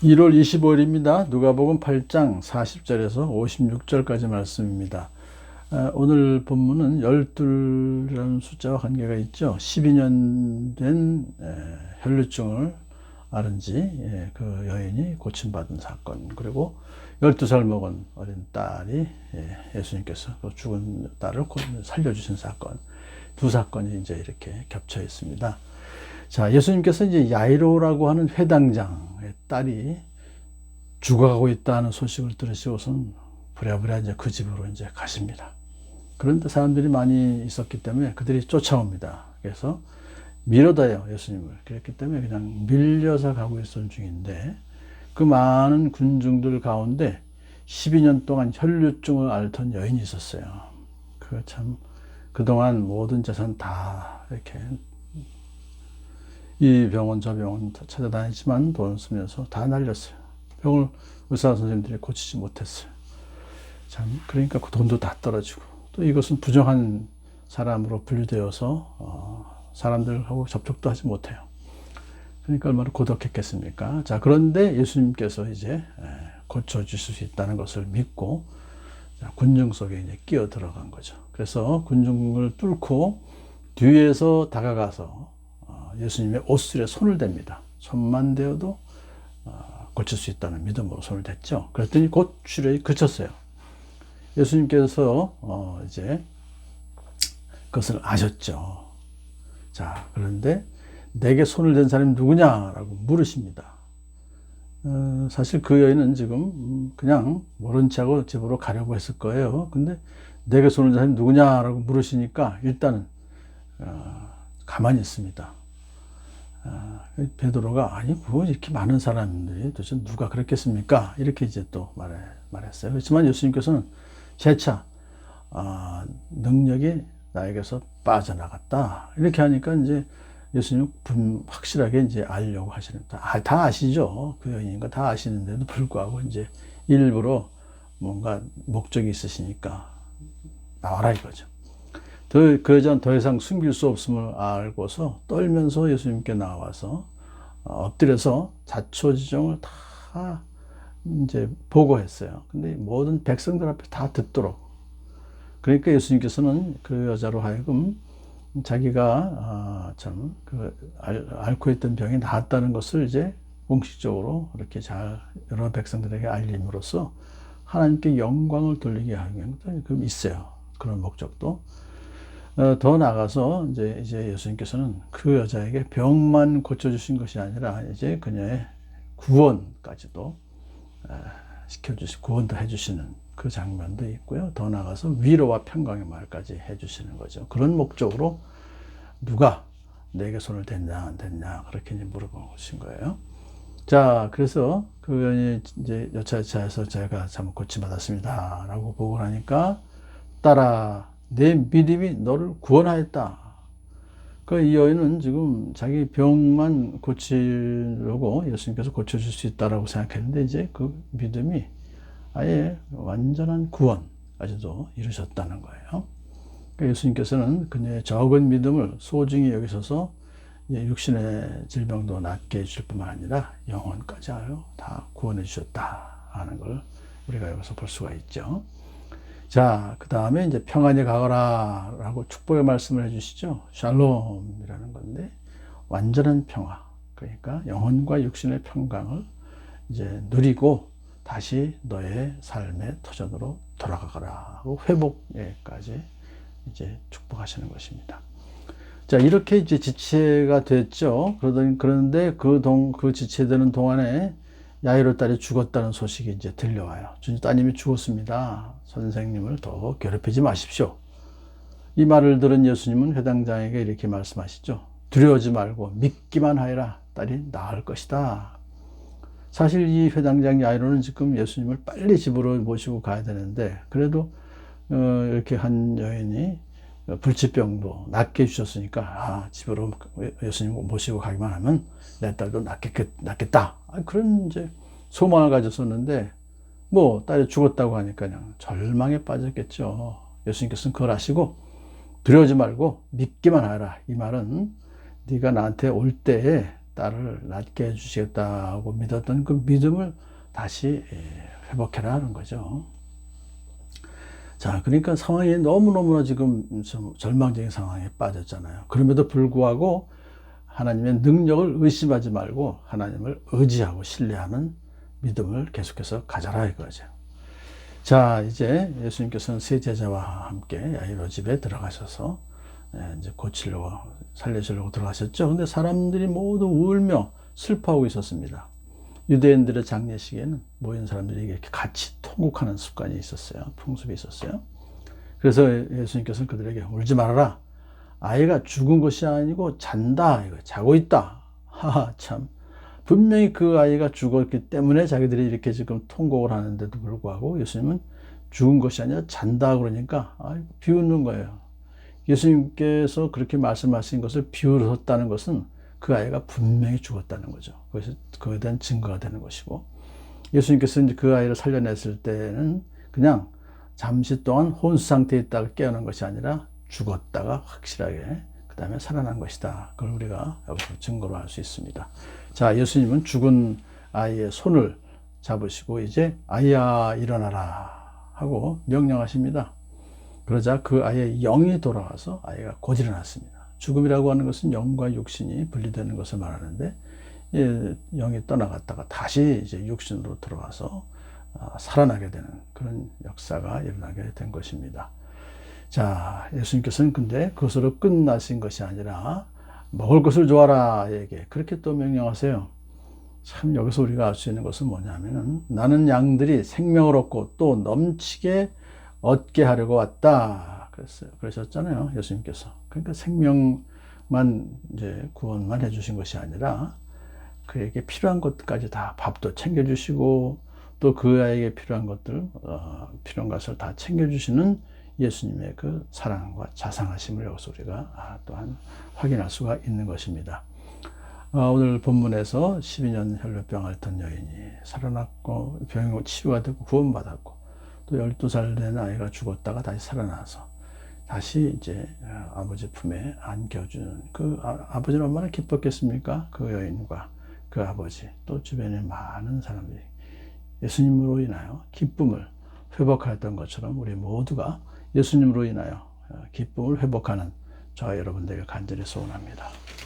1월 25일입니다. 누가복음 8장 40절에서 56절까지 말씀입니다. 오늘 본문은 12라는 숫자와 관계가 있죠. 12년 된 혈루증을 앓은 지 그 여인이 고침받은 사건, 그리고 12살 먹은 어린 딸이 예수님께서 그 죽은 딸을 살려주신 사건, 두 사건이 이제 이렇게 겹쳐 있습니다. 자, 예수님께서 이제 야이로라고 하는 회당장의 딸이 죽어가고 있다는 소식을 들으시고선 부랴부랴 이제 그 집으로 이제 가십니다. 그런데 사람들이 많이 있었기 때문에 그들이 쫓아옵니다. 그래서 밀어다요, 예수님을. 그랬기 때문에 그냥 밀려서 가고 있던 중인데, 그 많은 군중들 가운데 12년 동안 혈루증을 앓던 여인이 있었어요. 그 참, 그동안 모든 재산 다 이렇게 이 병원 저 병원 찾아다니지만 돈 쓰면서 다 날렸어요. 병을 의사 선생님들이 고치지 못했어요. 참, 그러니까 그 돈도 다 떨어지고, 또 이것은 부정한 사람으로 분류되어서 사람들하고 접촉도 하지 못해요. 그러니까 얼마나 고독했겠습니까? 자, 그런데 예수님께서 이제 고쳐주실 수 있다는 것을 믿고 군중 속에 이제 끼어 들어간 거죠. 그래서 군중을 뚫고 뒤에서 다가가서 예수님의 옷술에 손을 댑니다. 손만 대어도 고칠 수 있다는 믿음으로 손을 댔죠. 그랬더니 곧 출혈이 그쳤어요. 예수님께서 이제 그것을 아셨죠. 자, 그런데 내게 손을 댄 사람이 누구냐라고 물으십니다. 사실 그 여인은 지금 그냥 모른 척하고 집으로 가려고 했을 거예요. 근데 내게 손을 댄 사람이 누구냐라고 물으시니까 일단은 가만히 있습니다. 베드로가 아니 뭐 이렇게 많은 사람들이 도대체 누가 그랬겠습니까? 이렇게 이제 또 말했어요. 그렇지만 예수님께서는 재차 능력이 나에게서 빠져나갔다 이렇게 하니까 이제 예수님 확실하게 이제 알려고 하시는다. 다 아시죠? 그 여인인 거 다 아시는데도 불구하고 이제 일부러 뭔가 목적이 있으시니까 나와라 이거죠. 그 여자는 더 이상 숨길 수 없음을 알고서 떨면서 예수님께 나와서 엎드려서 자초지종을 다 이제 보고했어요. 근데 모든 백성들 앞에 다 듣도록. 그러니까 예수님께서는 그 여자로 하여금 자기가 참 앓고 있던 병이 나았다는 것을 이제 공식적으로 이렇게 잘 여러 백성들에게 알림으로써 하나님께 영광을 돌리게 하는 게 있어요. 그런 목적도. 더 나아가서 이제 예수님께서는 그 여자에게 병만 고쳐주신 것이 아니라 이제 그녀의 구원까지도 구원도 해주시는 그 장면도 있고요. 더 나아가서 위로와 평강의 말까지 해주시는 거죠. 그런 목적으로 누가 내게 손을 댔냐 안 댔냐 그렇게 이제 물어보신 거예요. 자, 그래서 그 여인이 이제 여차여차해서 제가 잘못 고침받았습니다 라고 보고를 하니까 딸아 내 믿음이 너를 구원하였다. 이 여인은 지금 자기 병만 고치려고 예수님께서 고쳐줄 수 있다라고 생각했는데 이제 그 믿음이 아예 완전한 구원까지도 이루셨다는 거예요. 예수님께서는 그녀의 적은 믿음을 소중히 여기셔서 육신의 질병도 낫게 해줄 뿐만 아니라 영혼까지 다 구원해 주셨다 하는 걸 우리가 여기서 볼 수가 있죠. 자, 그 다음에 이제 평안히 가거라 라고 축복의 말씀을 해주시죠. 샬롬이라는 건데, 완전한 평화. 그러니까 영혼과 육신의 평강을 이제 누리고 다시 너의 삶의 터전으로 돌아가거라 하고 회복에까지 이제 축복하시는 것입니다. 자, 이렇게 이제 지체가 됐죠. 그런데 그 지체되는 동안에 야이로 딸이 죽었다는 소식이 이제 들려와요. 주님 따님이 죽었습니다. 선생님을 더 괴롭히지 마십시오. 이 말을 들은 예수님은 회당장에게 이렇게 말씀하시죠. 두려워하지 말고 믿기만 하여라. 딸이 나을 것이다. 사실 이 회당장 야이로는 지금 예수님을 빨리 집으로 모시고 가야 되는데 그래도 이렇게 한 여인이 불치병도 낫게 해주셨으니까 집으로 예수님 모시고 가기만 하면 내 딸도 낫겠다. 그런 이제 소망을 가졌었는데 뭐 딸이 죽었다고 하니까 그냥 절망에 빠졌겠죠. 예수님께서는 그걸 아시고 두려워하지 말고 믿기만 하라. 이 말은 네가 나한테 올 때에 딸을 낫게 해주시겠다고 믿었던 그 믿음을 다시 회복해라 하는 거죠. 자, 그러니까 상황이 너무너무나 지금 좀 절망적인 상황에 빠졌잖아요. 그럼에도 불구하고 하나님의 능력을 의심하지 말고 하나님을 의지하고 신뢰하는 믿음을 계속해서 가져라 이거죠. 자, 이제 예수님께서는 세 제자와 함께 야이로 집에 들어가셔서 이제 고치려고 살리시려고 들어가셨죠. 근데 사람들이 모두 울며 슬퍼하고 있었습니다. 유대인들의 장례식에는 모인 사람들이 이렇게 같이 통곡하는 습관이 있었어요. 풍습이 있었어요. 그래서 예수님께서는 그들에게 울지 말아라. 아이가 죽은 것이 아니고 잔다. 이거 자고 있다. 하하, 참. 분명히 그 아이가 죽었기 때문에 자기들이 이렇게 지금 통곡을 하는데도 불구하고 예수님은 죽은 것이 아니라 잔다 그러니까 비웃는 거예요. 예수님께서 그렇게 말씀하신 것을 비웃었다는 것은 그 아이가 분명히 죽었다는 거죠. 그것이 그에 대한 증거가 되는 것이고, 예수님께서 이제 그 아이를 살려냈을 때는 그냥 잠시 동안 혼수 상태에 있다가 깨어난 것이 아니라 죽었다가 확실하게 그 다음에 살아난 것이다. 그걸 우리가 여기서 증거로 할 수 있습니다. 자, 예수님은 죽은 아이의 손을 잡으시고 이제 아이야 일어나라 하고 명령하십니다. 그러자 그 아이의 영이 돌아와서 아이가 곧 일어났습니다. 죽음이라고 하는 것은 영과 육신이 분리되는 것을 말하는데, 영이 떠나갔다가 다시 이제 육신으로 들어와서 살아나게 되는 그런 역사가 일어나게 된 것입니다. 자, 예수님께서는 근데 그것으로 끝나신 것이 아니라 먹을 것을 주어라 에게 그렇게 또 명령하세요. 참 여기서 우리가 알 수 있는 것은 뭐냐면은 나는 양들이 생명을 얻고 또 넘치게 얻게 하려고 왔다. 그러셨잖아요. 예수님께서. 그러니까 생명만 이제 구원만 해주신 것이 아니라 그에게 필요한 것까지 다 밥도 챙겨주시고 또 그 아이에게 필요한 것들, 필요한 것을 다 챙겨주시는 예수님의 그 사랑과 자상하심을 여기서 우리가 또한 확인할 수가 있는 것입니다. 오늘 본문에서 12년 혈루병 앓던 여인이 살아났고 병이 치유가 되고 구원받았고 또 12살 된 아이가 죽었다가 다시 살아나서 다시 이제 아버지 품에 안겨주는 그 아버지는 얼마나 기뻤겠습니까? 그 여인과 그 아버지 또 주변에 많은 사람들이 예수님으로 인하여 기쁨을 회복하였던 것처럼 우리 모두가 예수님으로 인하여 기쁨을 회복하는 저와 여러분 되길 간절히 소원합니다.